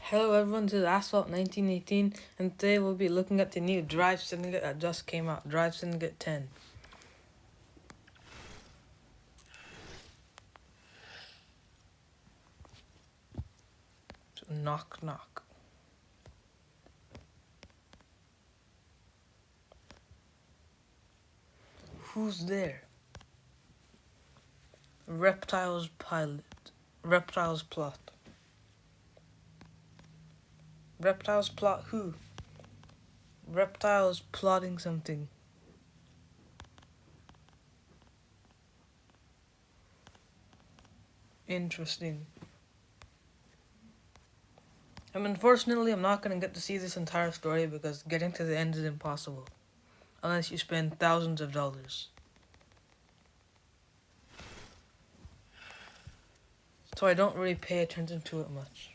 Hello everyone, this is Asphalt 1918, and today we'll be looking at the new Drive Syndicate that just came out, Drive Syndicate 10. So, knock knock. Who's there? Reptiles pilot. Reptiles plot. Reptiles plot who? Reptiles plotting something. Interesting. Unfortunately, I'm not going to get to see this entire story because getting to the end is impossible. Unless you spend thousands of dollars. So I don't really pay attention to it much.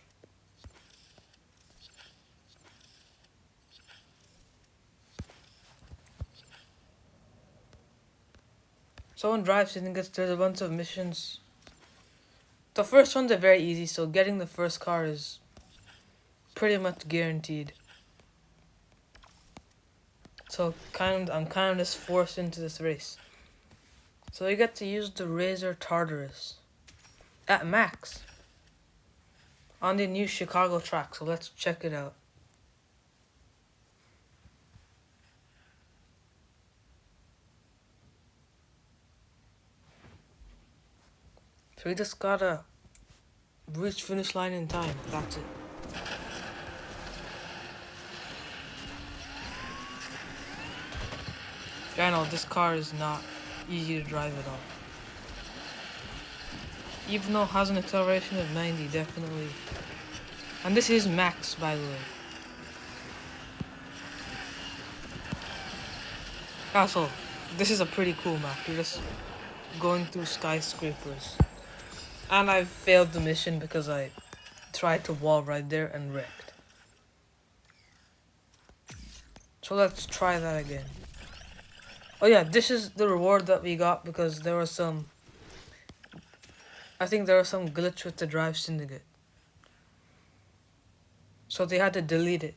So in Drive Syndicate, there's a bunch of missions. The first ones are very easy, so getting the first car is pretty much guaranteed. So I'm kind of just forced into this race. So you get to use the Razor Tartarus at max on the new Chicago track. So let's check it out. So we just gotta reach finish line in time. That's it. Yeah, I know this car is not easy to drive at all. Even though it has an acceleration of 90, definitely. And this is max, by the way. Also, this is a pretty cool map. You're just going through skyscrapers. And I failed the mission because I tried to wall ride there and wrecked. So let's try that again. Oh yeah, this is the reward that we got because there was some... I think there was some glitch with the Drive Syndicate. So they had to delete it.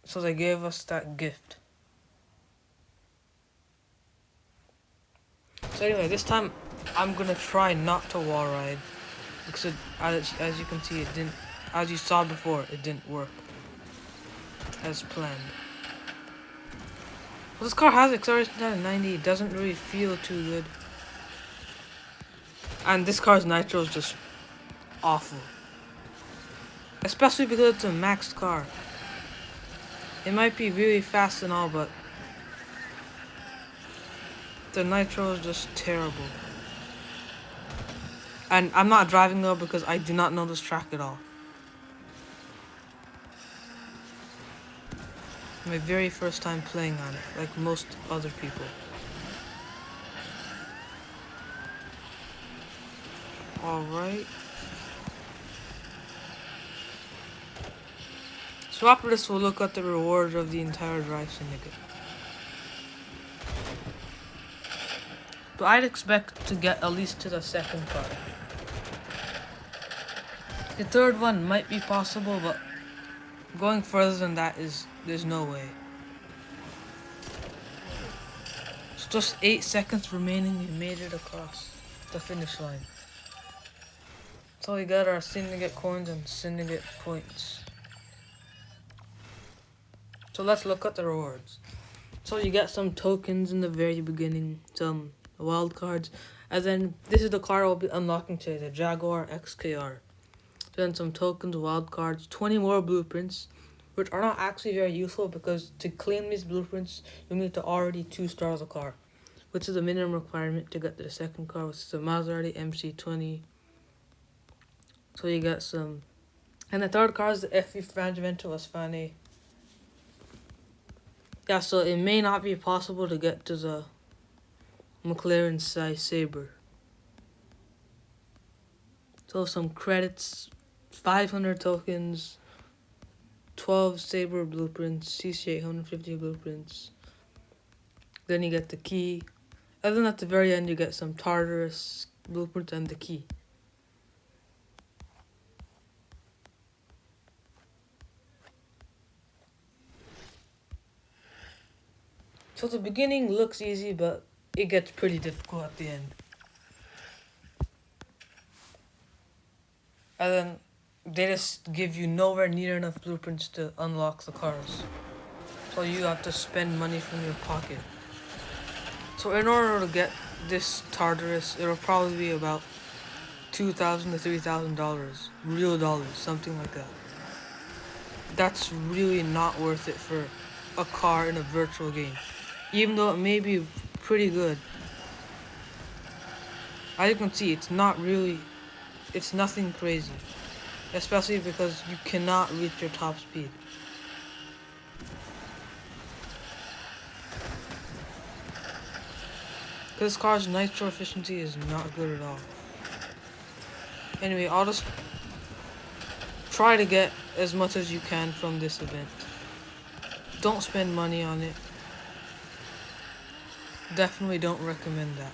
So they gave us that gift. So anyway, this time I'm gonna try not to wall ride. Because as you can see, it didn't... As you saw before, it didn't work as planned. Well, this car has acceleration down to 90. It doesn't really feel too good. And this car's nitro is just awful. Especially because it's a maxed car. It might be really fast and all, but the nitro is just terrible. And I'm not driving though because I do not know this track at all. My very first time playing on it, like most other people. Alright. So after this, we'll look at the rewards of the entire Drive Syndicate. But I'd expect to get at least to the second car. The third one might be possible, but going further than that there's no way. It's just 8 seconds remaining. We made it across the finish line. So we got our Syndicate coins and Syndicate points. So let's look at the rewards. So you get some tokens in the very beginning, some wild cards, and then this is the car I'll be unlocking today, the Jaguar XKR. Then some tokens, wild cards, 20 more blueprints, which are not actually very useful because to claim these blueprints, you need to already 2-star the car, which is the minimum requirement to get to the second car, which is the Maserati MC20. So you get some, and the third car is the FV Frangimento Asfani. Yeah, so it may not be possible to get to the McLaren Sabre. So some credits, 500 tokens, 12 Sabre blueprints, CC 850 blueprints. Then you get the key. And then at the very end you get some Tartarus blueprints and the key. So the beginning looks easy, but it gets pretty difficult at the end. And then they just give you nowhere near enough blueprints to unlock the cars. So you have to spend money from your pocket. So in order to get this Tartarus, it'll probably be about $2,000 to $3,000, real dollars, something like that. That's really not worth it for a car in a virtual game, even though it may be pretty good. As you can see, it's nothing crazy, especially because you cannot reach your top speed. This car's nitro efficiency is not good at all. Anyway, I'll just try to get as much as you can from this event. Don't spend money on it. Definitely don't recommend that.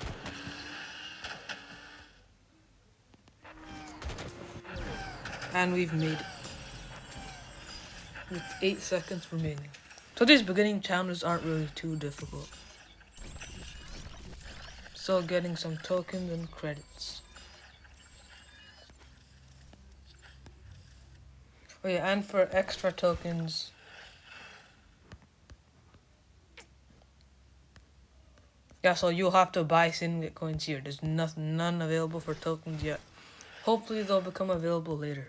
And we've made it. With 8 seconds remaining. So these beginning challenges aren't really too difficult. Still getting some tokens and credits. Oh yeah, and for extra tokens, yeah, so you'll have to buy Syndicate coins here. There's none available for tokens yet. Hopefully they'll become available later.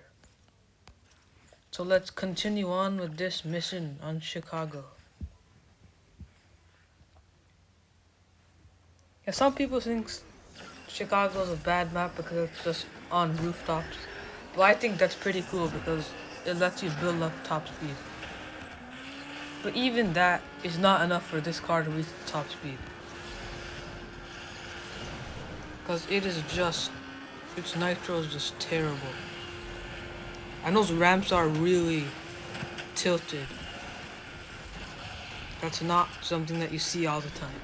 So let's continue on with this mission on Chicago. Yeah, some people think Chicago is a bad map because it's just on rooftops. But I think that's pretty cool because it lets you build up top speed. But even that is not enough for this car to reach top speed. Because its nitro is just terrible. And those ramps are really tilted. That's not something that you see all the time.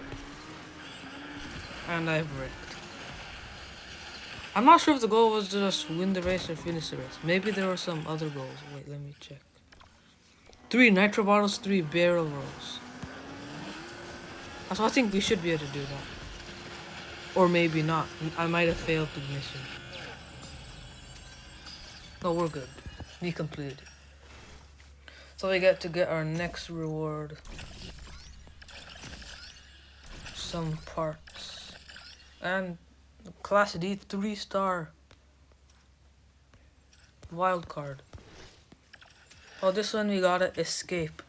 And I've wrecked. I'm not sure if the goal was to just win the race or finish the race. Maybe there were some other goals. Wait, let me check. 3 nitro bottles, 3 barrel rolls. So I think we should be able to do that. Or maybe not. I might have failed the mission. No, we're good. We completed. So we get to get our next reward. Some parts. And Class D 3-star wild card. Oh, this one we gotta escape.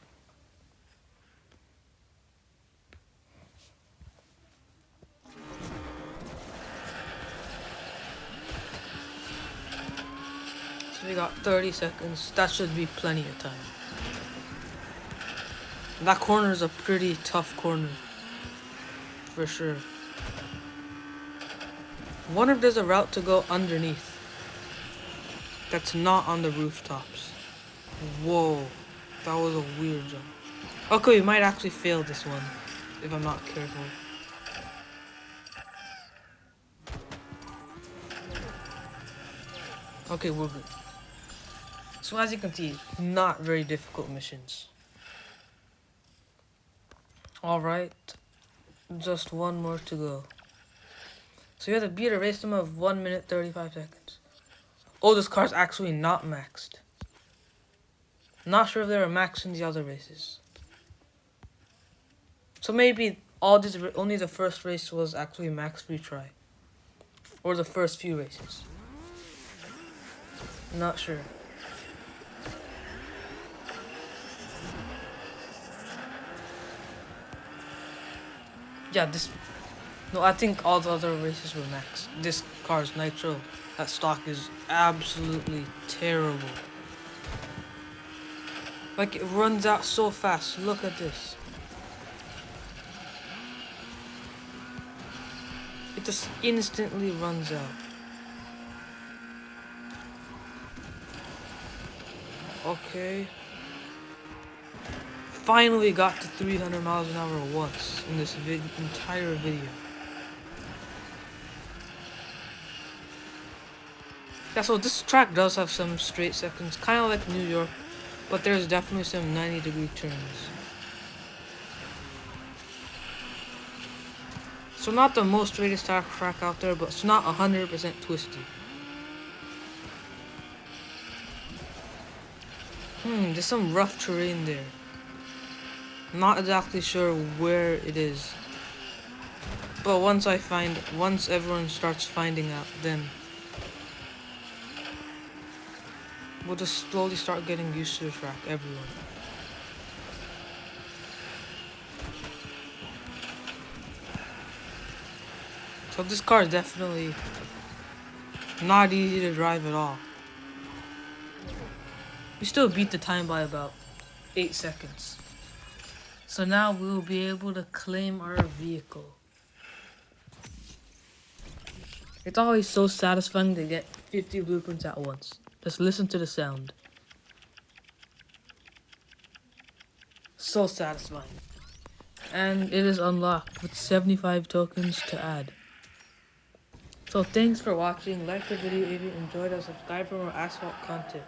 So we got 30 seconds. That should be plenty of time. That corner is a pretty tough corner. For sure. Wonder if there's a route to go underneath. That's not on the rooftops. Whoa. That was a weird jump. Okay, we might actually fail this one. If I'm not careful. Okay, we're good. So as you can see, not very difficult missions. Alright. Just one more to go. So you have to beat a race time of 1 minute 35 seconds. Oh, this car's actually not maxed. Not sure if they were maxed in the other races. So maybe only the first race was actually a max retry. Or the first few races. Not sure. Yeah, no, I think all the other races were maxed. This car's nitro, that stock is absolutely terrible. Like, it runs out so fast. Look at this. It just instantly runs out. Okay. Finally got to 300 miles an hour once in this entire video. Yeah, so this track does have some straight seconds, kind of like New York, but there's definitely some 90-degree turns. So not the most rated star track out there, but it's not 100% twisty. There's some rough terrain there. Not exactly sure where it is. But once everyone starts finding out, then we'll just slowly start getting used to the track, everyone. So this car is definitely not easy to drive at all. We still beat the time by about 8 seconds. So now we'll be able to claim our vehicle. It's always so satisfying to get 50 blueprints at once. Just listen to the sound. So satisfying. And it is unlocked with 75 tokens to add. So thanks for watching. Like the video if you enjoyed it. Subscribe for more asphalt content.